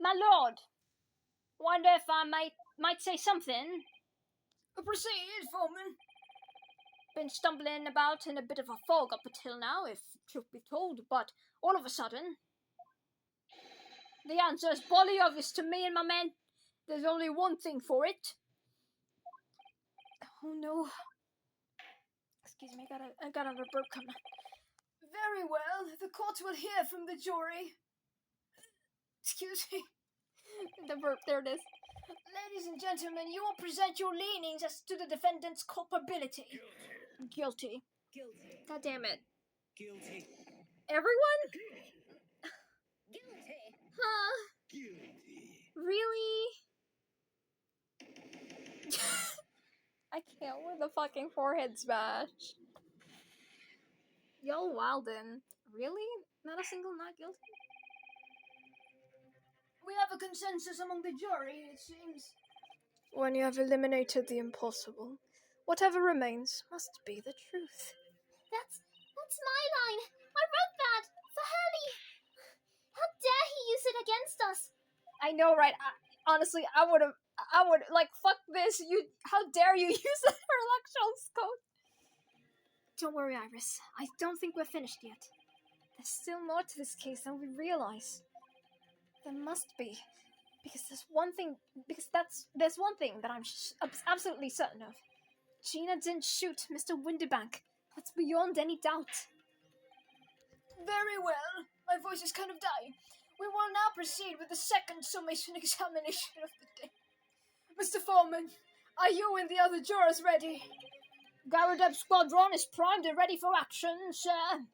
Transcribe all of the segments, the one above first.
My lord, wonder if I might say something. Proceed, Foreman. Been stumbling about in a bit of a fog up until now, if truth be told, but all of a sudden, the answer is bloody obvious to me and my men. There's only one thing for it. Oh no. Excuse me, I got a burp coming. Very well, the court will hear from the jury. Excuse me. The burp, there it is. Ladies and gentlemen, you will present your leanings as to the defendant's culpability. Guilty. Guilty. God damn it. Guilty. Everyone? Guilty. Huh? Guilty. Really? I can't with the fucking forehead smash. Yo, Walden. Really? Not a single not guilty? We have a consensus among the jury, it seems. When you have eliminated the impossible, whatever remains must be the truth. That's my line. I wrote that for Hurley. How dare he use it against us? I know, right? Honestly, I would, like, fuck this. How dare you use her electoral code? Don't worry, Iris. I don't think we're finished yet. There's still more to this case than we realize. There must be. There's one thing that I'm absolutely certain of. Gina didn't shoot Mr. Windibank. That's beyond any doubt. Very well. My voice is kind of dying. We will now proceed with the second summation examination of the day. Mr. Foreman, are you and the other jurors ready? Garadeb Squadron is primed and ready for action, sir.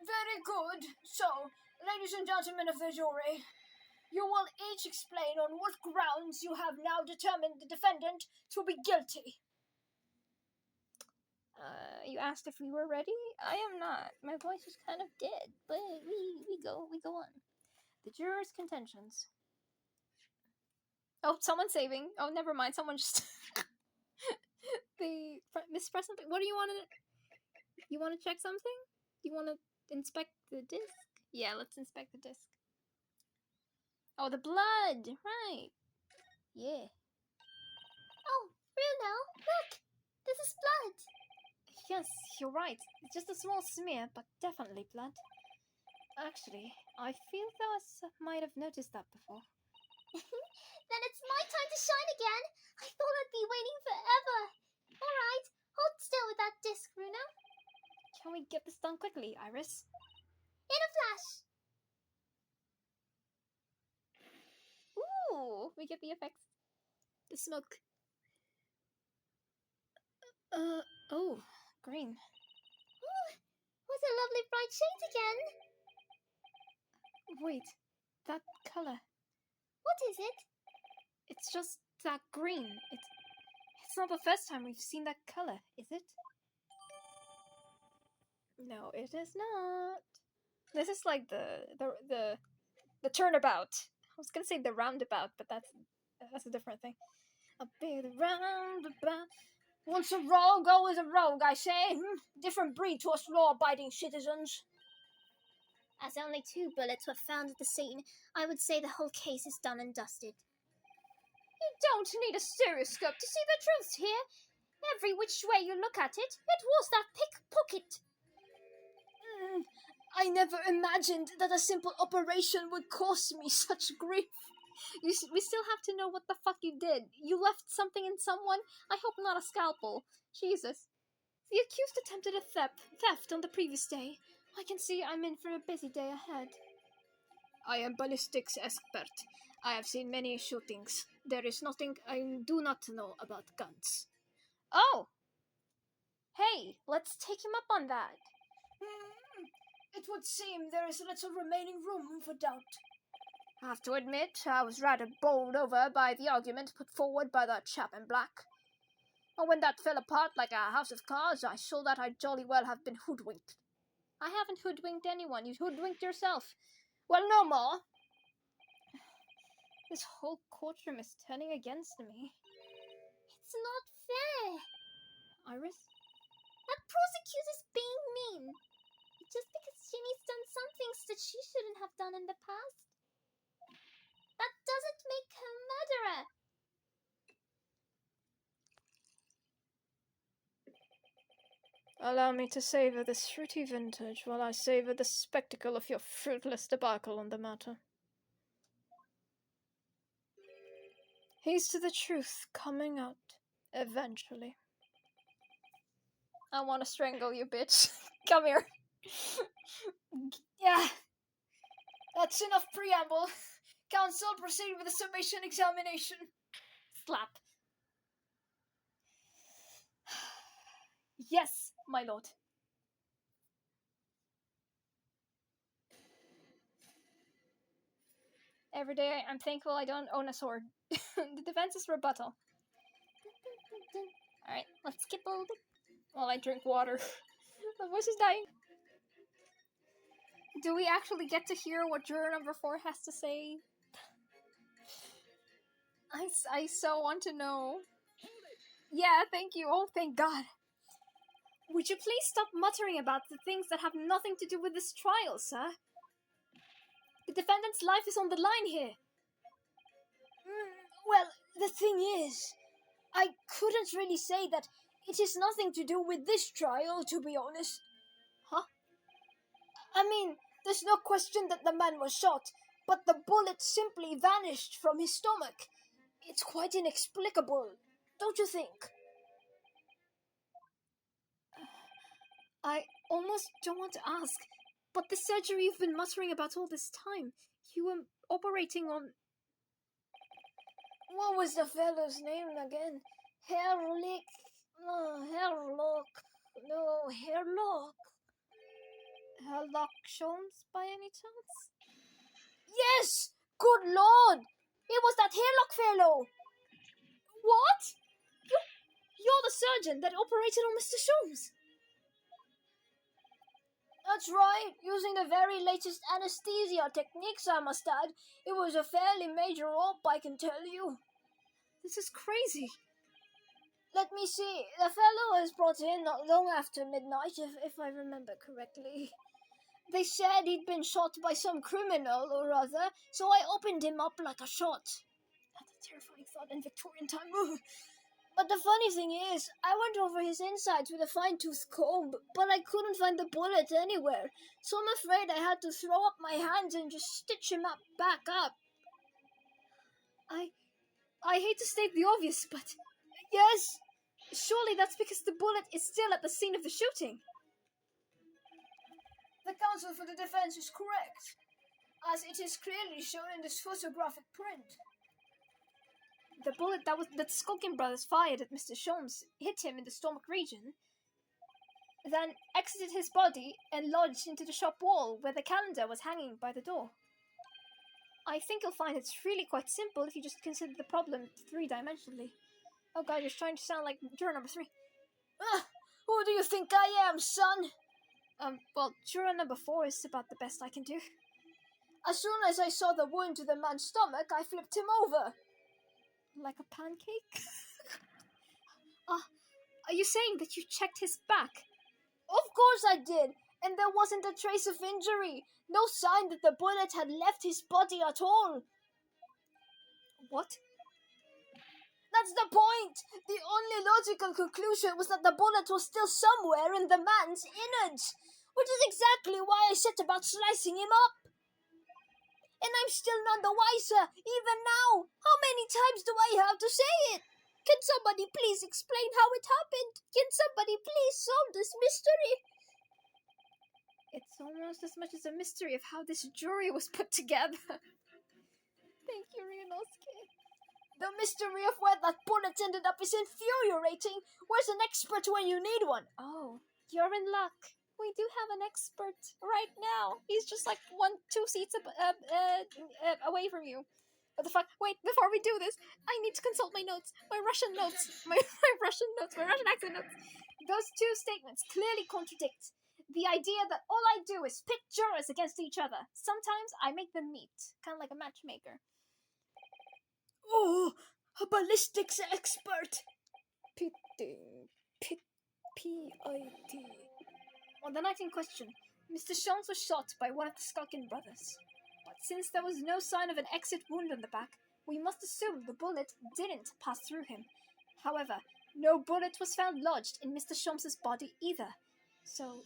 Very good. So, ladies and gentlemen of the jury, you will each explain on what grounds you have now determined the defendant to be guilty. You asked if we were ready? I am not. My voice is kind of dead, but we go on. The jurors' contentions. Oh, someone's saving. Oh, never mind. Someone just they mispressed something. What do you want to? You want to check something? You want to inspect the disc? Yeah, let's inspect the disc. Oh, the blood! Right. Yeah. Oh, Bruno, look! This is blood! Yes, you're right. It's just a small smear, but definitely blood. Actually, I feel though I might have noticed that before. Then it's my time to shine again! I thought I'd be waiting forever! Alright, hold still with that disc, Bruno. Can we get this done quickly, Iris? In a flash! Ooh, we get the effects. The smoke. Oh, green. Ooh, what a lovely bright shade again! Wait, that color. What is it? It's just that green. It's not the first time we've seen that color, is it? No, it is not. This is like the turnabout. I was gonna say the roundabout, but that's a different thing. A bit roundabout. Once a rogue, always a rogue, I say. Different breed to us law-abiding citizens. As only 2 bullets were found at the scene, I would say the whole case is done and dusted. You don't need a stereoscope to see the truth here. Every which way you look at it, it was that pickpocket. I never imagined that a simple operation would cause me such grief. We still have to know what the fuck you did. You left something in someone? I hope not a scalpel. Jesus. The accused attempted a theft on the previous day. I can see I'm in for a busy day ahead. I am ballistics expert. I have seen many shootings. There is nothing I do not know about guns. Oh! Hey, let's take him up on that. It would seem there is little remaining room for doubt. I have to admit, I was rather bowled over by the argument put forward by that chap in black. And when that fell apart like a house of cards, I saw that I'd jolly well have been hoodwinked. I haven't hoodwinked anyone. You hoodwinked yourself. Well, no more. This whole courtroom is turning against me. It's not fair. Iris? That prosecutor's being mean. Just because Ginny's done some things that she shouldn't have done in the past. can't make a murderer. Allow me to savor this fruity vintage while I savor the spectacle of your fruitless debacle on the matter. Here's to the truth coming out eventually. I want to strangle you, bitch. Come here. Yeah. That's enough preamble. Counsel, proceed with the summation examination. Slap. Yes, my lord. Every day I'm thankful I don't own a sword. The defense's rebuttal. Alright, let's skip a little bit while I drink water. My voice is dying. Do we actually get to hear what juror number 4 has to say? I so want to know. Yeah, thank you. Oh, thank God. Would you please stop muttering about the things that have nothing to do with this trial, sir? The defendant's life is on the line here. Well, the thing is, I couldn't really say that it is nothing to do with this trial, to be honest. Huh? I mean, there's no question that the man was shot, but the bullet simply vanished from his stomach. It's quite inexplicable, don't you think? I almost don't want to ask, but the surgery you've been muttering about all this time, you were operating on... What was the fellow's name again? Herlock? Herlock Sholmes, by any chance? Yes! Good Lord! It was that Herlock fellow! What? You're the surgeon that operated on Mr. Sholmes? That's right, using the very latest anesthesia techniques, I must add. It was a fairly major op, I can tell you. This is crazy. Let me see, the fellow was brought in not long after midnight, if I remember correctly. They said he'd been shot by some criminal or other, so I opened him up like a shot. That's a terrifying thought in Victorian time. But the funny thing is, I went over his insides with a fine-tooth comb, but I couldn't find the bullet anywhere, so I'm afraid I had to throw up my hands and just stitch him back up. I hate to state the obvious, but... Yes? Surely that's because the bullet is still at the scene of the shooting. The counsel for the defense is correct, as it is clearly shown in this photographic print. The bullet that the Skulkin brothers fired at Mr. Sholmes hit him in the stomach region, then exited his body and lodged into the shop wall where the calendar was hanging by the door. I think you'll find it's really quite simple if you just consider the problem three-dimensionally. Oh god, you're trying to sound like juror number 3. Who do you think I am, son? Well, juror number 4 is about the best I can do. As soon as I saw the wound to the man's stomach, I flipped him over. Like a pancake? Are you saying that you checked his back? Of course I did, and there wasn't a trace of injury. No sign that the bullet had left his body at all. What? That's the point! The only logical conclusion was that the bullet was still somewhere in the man's innards, which is exactly why I set about slicing him up. And I'm still none the wiser, even now. How many times do I have to say it? Can somebody please explain how it happened? Can somebody please solve this mystery? It's almost as much as a mystery of how this jury was put together. Thank you, Ryunosuke. The mystery of where that bullet ended up is infuriating. Where's an expert when you need one? Oh, you're in luck. We do have an expert right now. He's just like 1-2 seats away from you. What the fuck? Wait, before we do this, I need to consult my notes. My Russian notes. My Russian accent notes. Those two statements clearly contradict the idea that all I do is pit jurors against each other. Sometimes I make them meet. Kind of like a matchmaker. Oh, a ballistics expert. Pitting. P-I-T. On the night in question, Mr. Sholmes was shot by one of the Skulkin brothers. But since there was no sign of an exit wound on the back, We must assume the bullet didn't pass through him. However, no bullet was found lodged in Mr. Sholmes' body either. So,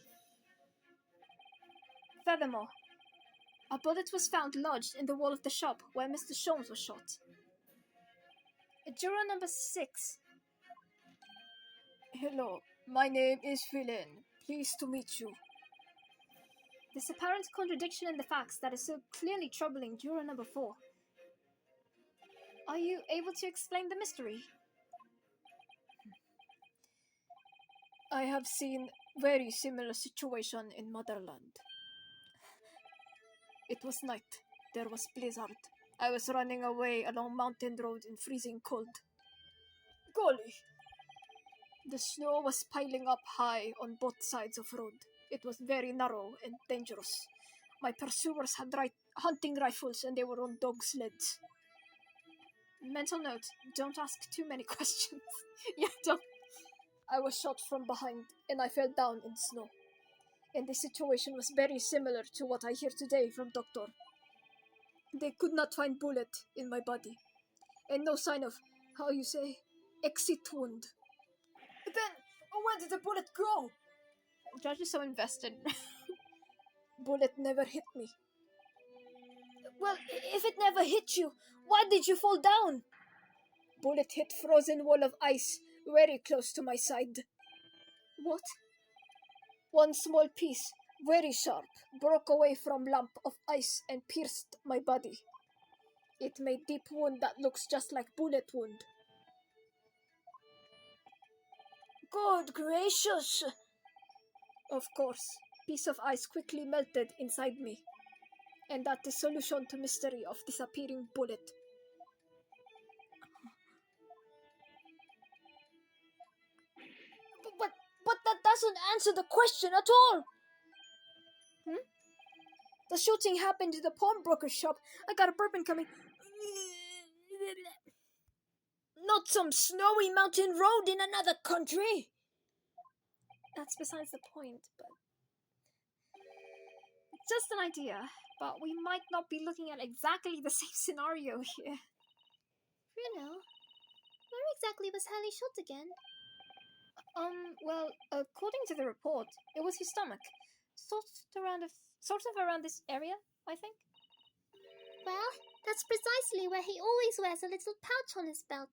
furthermore, a bullet was found lodged in the wall of the shop where Mr. Sholmes was shot. Juror number 6. Hello, my name is Villain. Pleased to meet you. This apparent contradiction in the facts that is so clearly troubling juror number 4. Are you able to explain the mystery? I have seen very similar situation in Motherland. It was night. There was blizzard. I was running away along mountain road in freezing cold. Golly! The snow was piling up high on both sides of road. It was very narrow and dangerous. My pursuers had hunting rifles and they were on dog sleds. Mental note, don't ask too many questions. Yeah, don't. I was shot from behind and I fell down in snow. And the situation was very similar to what I hear today from Doctor. They could not find bullet in my body. And no sign of, how you say, exit wound. Then, where did the bullet go? Judge is so invested. Bullet never hit me. Well, if it never hit you, why did you fall down? Bullet hit frozen wall of ice very close to my side. What? One small piece, very sharp, broke away from lump of ice and pierced my body. It made deep wound that looks just like bullet wound. Good gracious! Of course, piece of ice quickly melted inside me. And that is solution to mystery of disappearing bullet. But that doesn't answer the question at all! The shooting happened in the pawnbroker's shop. I got a bourbon coming. Not some snowy mountain road in another country! That's besides the point, but... Just an idea, but we might not be looking at exactly the same scenario here. Bruno, where exactly was Harley shot again? Well, according to the report, it was his stomach. Sort of around this area, I think. Well, that's precisely where he always wears a little pouch on his belt.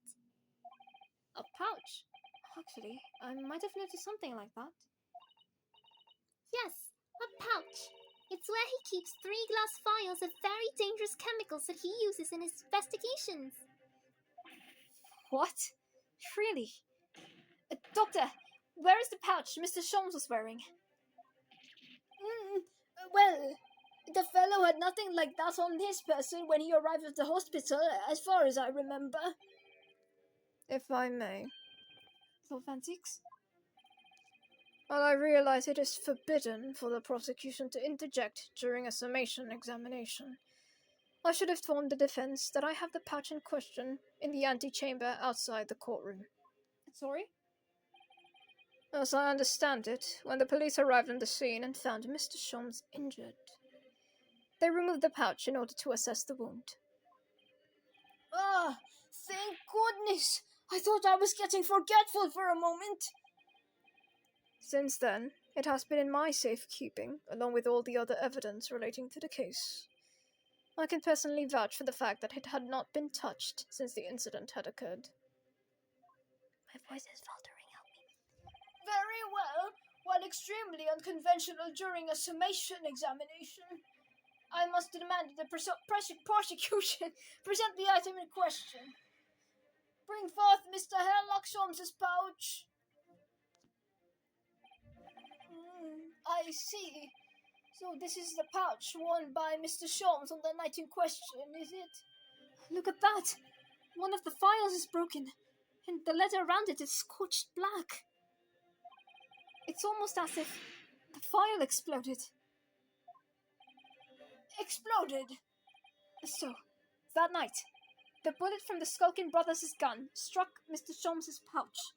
A pouch? Actually, I might have noticed something like that. Yes, a pouch. It's where he keeps 3 glass vials of very dangerous chemicals that he uses in his investigations. What? Really? Doctor, where is the pouch Mr. Sholmes was wearing? Well, the fellow had nothing like that on his person when he arrived at the hospital, as far as I remember. If I may. Lord Van Zieks? Well, I realize it is forbidden for the prosecution to interject during a summation examination. I should have informed the defense that I have the pouch in question in the antechamber outside the courtroom. Sorry? As I understand it, when the police arrived on the scene and found Mr. Sholmes injured, they removed the pouch in order to assess the wound. Ah, thank goodness! I thought I was getting forgetful for a moment. Since then, it has been in my safekeeping, along with all the other evidence relating to the case. I can personally vouch for the fact that it had not been touched since the incident had occurred. My voice is faltering. Very well. While extremely unconventional during a summation examination, I must demand that the prosecution present the item in question. Bring forth Mr. Sherlock Sholmes' pouch. I see. So this is the pouch worn by Mr. Sholmes on the night in question, is it? Look at that! One of the files is broken, and the letter around it is scorched black. It's almost as if the file exploded. Exploded? So, that night, the bullet from the Skulkin brothers' gun struck Mr. Sholmes' pouch.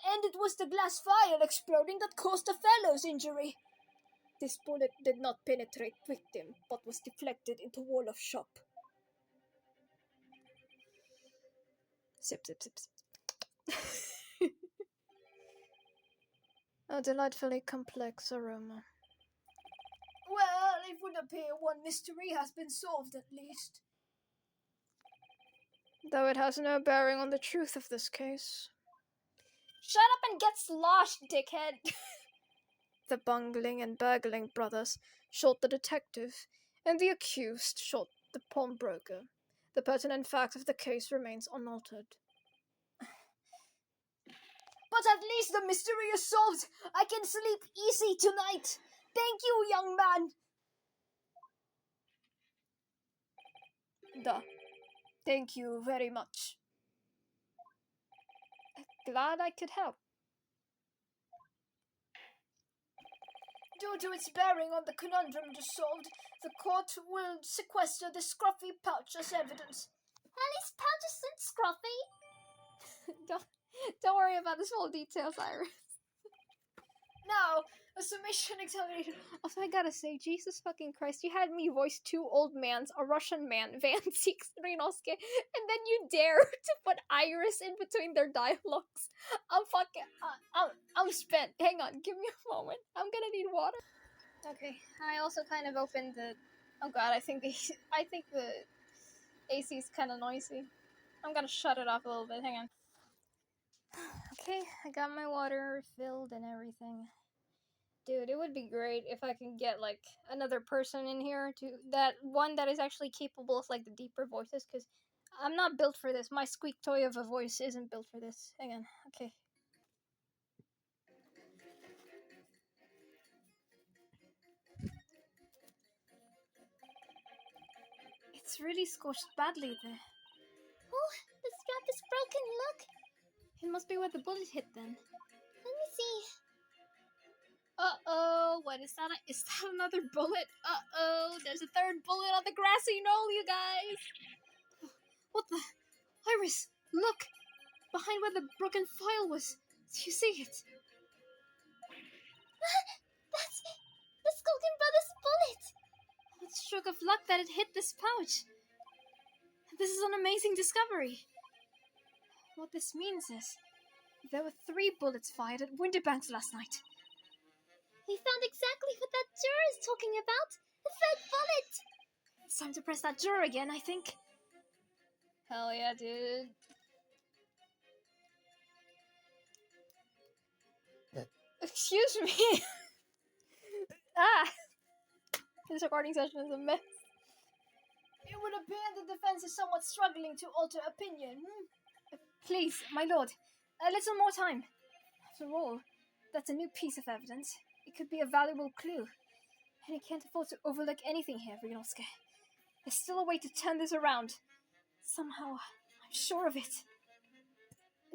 And it was the glass vial exploding that caused the fellow's injury. This bullet did not penetrate victim, but was deflected into wall of shop. Sip, sip, sip, sip. A delightfully complex aroma. Well, it would appear one mystery has been solved at least. Though it has no bearing on the truth of this case. Shut up and get sloshed, dickhead! The bungling and burgling brothers shot the detective, and the accused shot the pawnbroker. The pertinent fact of the case remains unaltered. But at least the mystery is solved! I can sleep easy tonight! Thank you, young man! Duh. Thank you very much. Glad I could help. Due to its bearing on the conundrum just solved, the court will sequester the scruffy pouch as evidence. Ali's pouch isn't scruffy. Don't worry about the small details, Iris. Now, a summation examination. Also, I gotta say, Jesus fucking Christ, you had me voice two old mans, a Russian man, Van Rinoske, and then you dare to put Iris in between their dialogues. I'm spent. Hang on, give me a moment. I'm gonna need water. Okay, I also kind of opened the. Oh god, I think the AC is kind of noisy. I'm gonna shut it off a little bit. Hang on. Okay, I got my water filled and everything. Dude, it would be great if I can get, like, another person in here to that one that is actually capable of, like, the deeper voices, because I'm not built for this. My squeak toy of a voice isn't built for this. Hang on, okay. It's really scorched badly there. Oh, the strap is broken, look! It must be where the bullet hit then. Let me see. Uh-oh, what is that? Is that another bullet? Uh-oh, there's a third bullet on the grassy knoll, you guys! What the? Iris, look! Behind where the broken file was. Do you see it? That's the Skulkin Brothers bullet! What a stroke of luck that it hit this pouch. This is an amazing discovery. What this means is, there were 3 bullets fired at Winterbanks last night. We found exactly what that juror is talking about! The third bullet! It's time to press that juror again, I think. Hell yeah, dude. Excuse me! Ah! This recording session is a mess. It would appear the defense is somewhat struggling to alter opinion. Please, my lord, a little more time. After all, that's a new piece of evidence. It could be a valuable clue. And I can't afford to overlook anything here, Ryunosuke. There's still a way to turn this around. Somehow, I'm sure of it.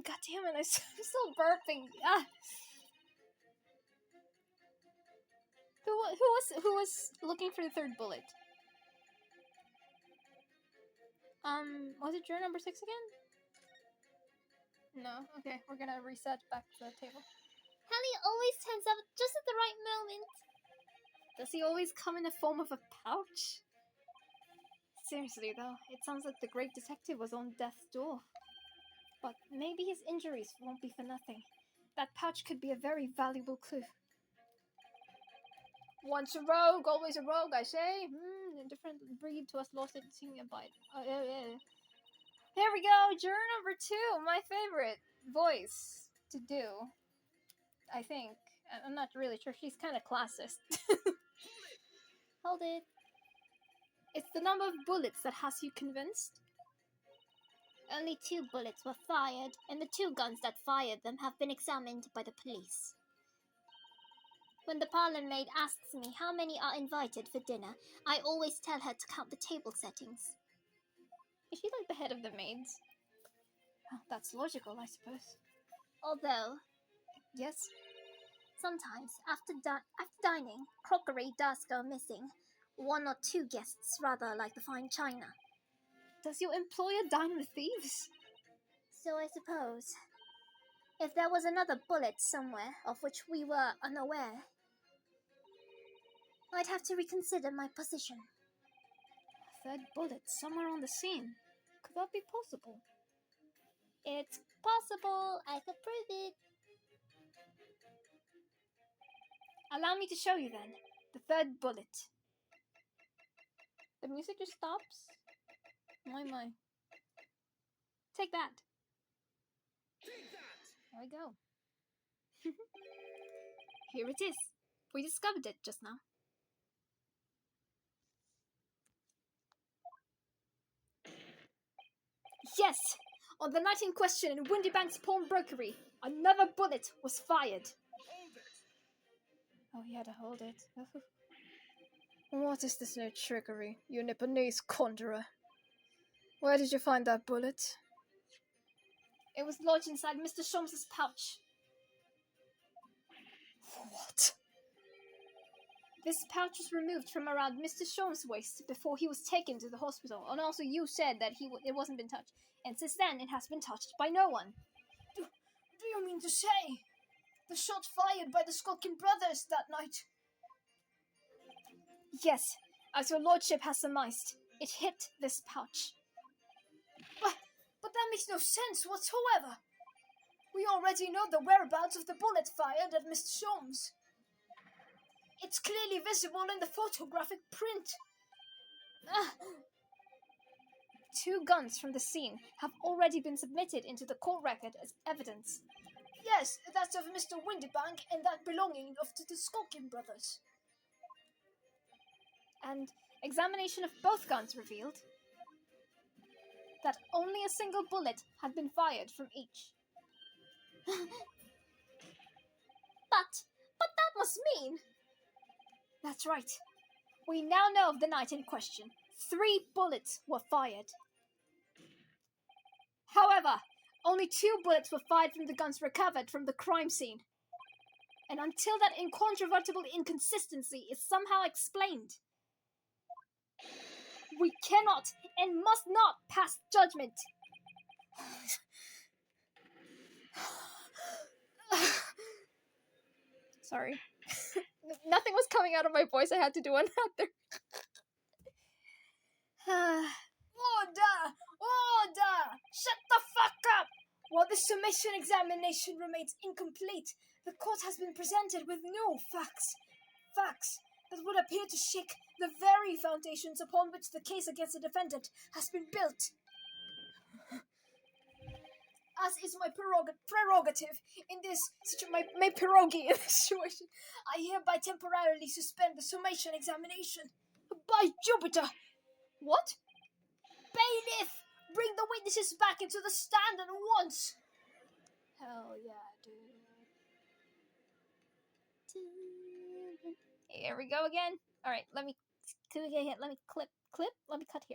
God damn it, I'm still burping. Ah! Who was looking for the third bullet? Was it juror number 6 again? No, okay, we're gonna reset back to the table. Hallie always turns up just at the right moment. Does he always come in the form of a pouch? Seriously though, it sounds like the great detective was on death's door. But maybe his injuries won't be for nothing. That pouch could be a very valuable clue. Once a rogue, always a rogue, I say. A different breed to us lost at seeing a bite. Oh, yeah. There we go, juror number 2, my favorite voice to do. I think. I'm not really sure. She's kind of classist. Hold it. It's the number of bullets that has you convinced? Only 2 bullets were fired, and the 2 guns that fired them have been examined by the police. When the parlour maid asks me how many are invited for dinner, I always tell her to count the table settings. Is she like the head of the maids? Oh, that's logical, I suppose. Although, yes, sometimes, after dining, crockery does go missing. 1 or 2 guests rather like the fine china. Does your employer dine with thieves? So I suppose. If there was another bullet somewhere, of which we were unaware, I'd have to reconsider my position. A third bullet somewhere on the scene. Could that be possible? It's possible. I could prove it. Allow me to show you then. The third bullet. The music just stops. My. Take that. Take that! There we go. Here it is. We discovered it just now. Yes! On the night in question in Windybank's pawnbrokery, another bullet was fired. Hold it! Oh, he had to hold it. What is this new trickery, you Nipponese conjurer? Where did you find that bullet? It was lodged inside Mr. Sholmes's pouch. What? This pouch was removed from around Mr. Sholmes' waist before he was taken to the hospital, and also you said that it wasn't been touched, and since then it has been touched by no one. Do you mean to say the shot fired by the Skulkin brothers that night? Yes, as your lordship has surmised, it hit this pouch. But that makes no sense whatsoever. We already know the whereabouts of the bullet fired at Mr. Sholmes. It's clearly visible in the photographic print. Two guns from the scene have already been submitted into the court record as evidence. Yes, that's of Mr. Windybank and that belonging to the Skulkin brothers. And examination of both guns revealed that only a single bullet had been fired from each. But that must mean... That's right. We now know of the night in question. 3 bullets were fired. However, only 2 bullets were fired from the guns recovered from the crime scene. And until that incontrovertible inconsistency is somehow explained, we cannot and must not pass judgment. Sorry. Nothing was coming out of my voice. I had to do another. Order! Shut the fuck up! While the summation examination remains incomplete, the court has been presented with new facts. Facts that would appear to shake the very foundations upon which the case against the defendant has been built. As is my prerogative in this my pierogi in this situation, I hereby temporarily suspend the summation examination. By Jupiter! What? Bailiff! Bring the witnesses back into the stand at once! Hell yeah, dude. Here we go again. Alright, let me clip. Let me cut here.